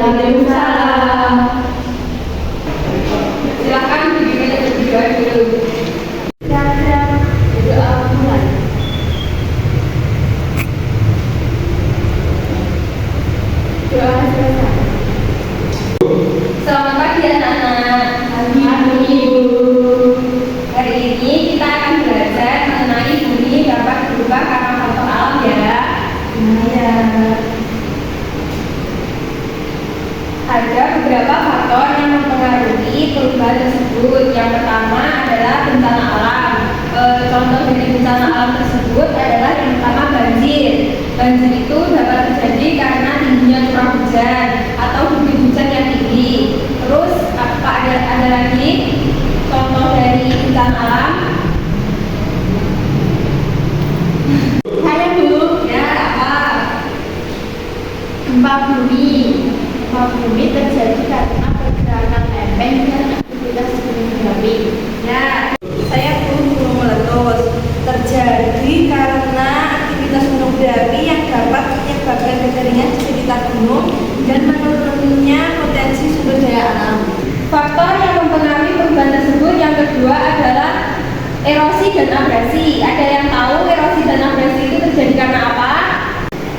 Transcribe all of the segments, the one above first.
Waalaikumsalam. Silakan dibimbing berdoa dulu. Doa mulai. Doa selesai. Selamat pagi anak-anak. Pagi Ibu. Hari ini kita akan belajar mengenai bumi dapat berubah karena faktor alam ya. Ya. Ada beberapa faktor yang mempengaruhi perubahan tersebut. Yang pertama adalah bencana alam. Contoh dari bencana alam tersebut adalah yang pertama banjir. Banjir itu dapat terjadi karena tingginya curah hujan atau debit hujan yang tinggi. Terus ada lagi contoh dari bencana alam. Saya dulu ya apa? Gempa bumi. Gempa bumi terjadi karena pergerakan lempeng dan aktivitas gunung berapi. Ya, saya gunung meletus terjadi karena aktivitas gunung berapi yang dapat menyebabkan kekeringan di sekitar gunung dan menurunnya potensi sumber daya alam. Faktor yang mempengaruhi perubahan tersebut yang kedua adalah erosi dan abrasi. Ada yang tahu erosi dan abrasi itu terjadi karena apa?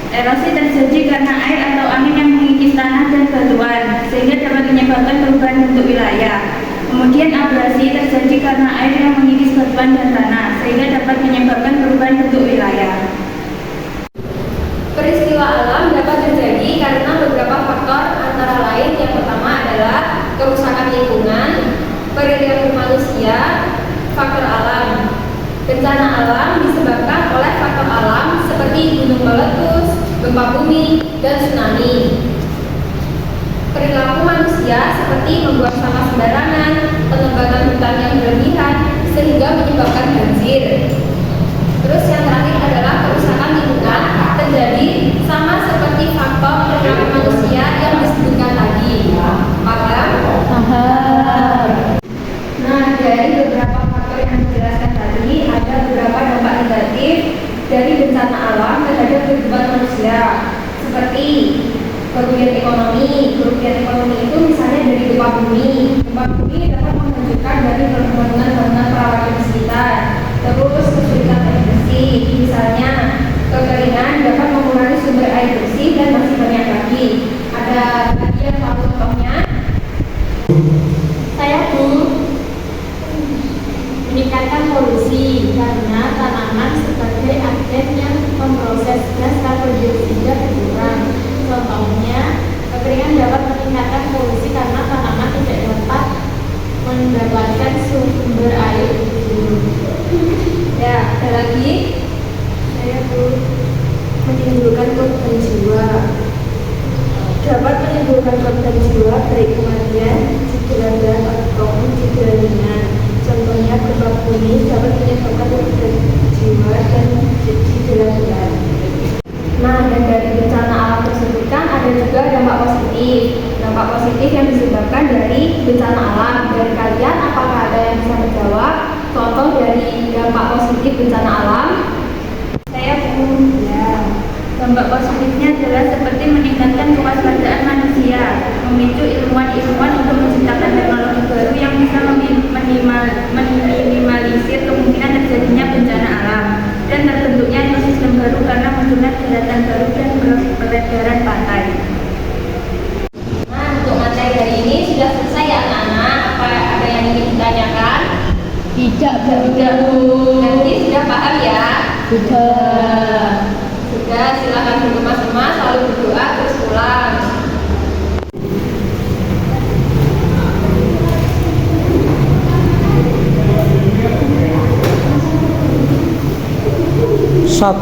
Erosi terjadi karena air atau angin yang mengikis tanah dan batuan sehingga dapat menyebabkan perubahan bentuk wilayah. Kemudian abrasi terjadi karena air yang mengikis batuan dan tanah sehingga dapat menyebabkan perubahan bentuk wilayah. Peristiwa alam dapat terjadi karena beberapa faktor antara lain yang pertama adalah kerusakan lingkungan, perilaku manusia, faktor alam. Bencana alam disebabkan oleh faktor alam seperti gunung meletus, gempa bumi, dan tsunami. Perilaku manusia seperti membuang sampah sembarangan, penebangan hutan yang berlebihan sehingga menyebabkan banjir. Terus yang terakhir adalah kerusakan lingkungan terjadi sama seperti faktor perilaku manusia yang disebutkan tadi. Paham? Paham. Nah, dari beberapa faktor yang dijelaskan tadi, ada beberapa dampak negatif dari bencana alam terhadap kehidupan manusia, seperti kerugian ekonomi. Kerugian ekonomi itu misalnya dari gempa bumi. Gempa bumi dapat menghancurkan dari bangunan-bangunan perawatan di sekitar. Terus kesulitan air bersih, misalnya kekeringan dapat mengurangi sumber air bersih dan masih banyak lagi. Ada lagi yang tahu contohnya? Saya meningkatkan polusi karena tanaman sebagai agen yang memproses gas karbon dioksida berkurang. Contohnya, kekeringan dapat meningkatkan polusi karena tanaman tidak dapat mendapatkan sumber air itu. Ya, ada lagi. Saya menimbulkan korban jiwa. Dapat menimbulkan korban jiwa baik kematian, cedera berat ataupun cedera ringan. Contohnya gempa bumi dapat menyebabkan korban jiwa dan cedera berat. Nah, dan dari bencana alam tersebut kan ada juga dampak positif. Dampak positif yang disebabkan dari bencana alam. Dari kalian, apakah ada yang bisa menjawab contoh dari dampak positif bencana alam? Saya ya. Dampak positifnya adalah seperti meningkatkan kewaspadaan manusia, memicu ilmuwan-ilmuwan untuk menciptakan teknologi baru yang bisa meminimalisir kemungkinan terjadinya bencana alam dan terbentuknya ekosistem baru karena munculnya daratan baru dan pelebaran pantai. Nah, untuk materi hari ini sudah selesai ya anak-anak. Apa ada yang ingin ditanyakan? Tidak. Nanti sudah paham ya? Sudah, silakan bergemas-gemas, lalu berdoa terus pulang. Stop.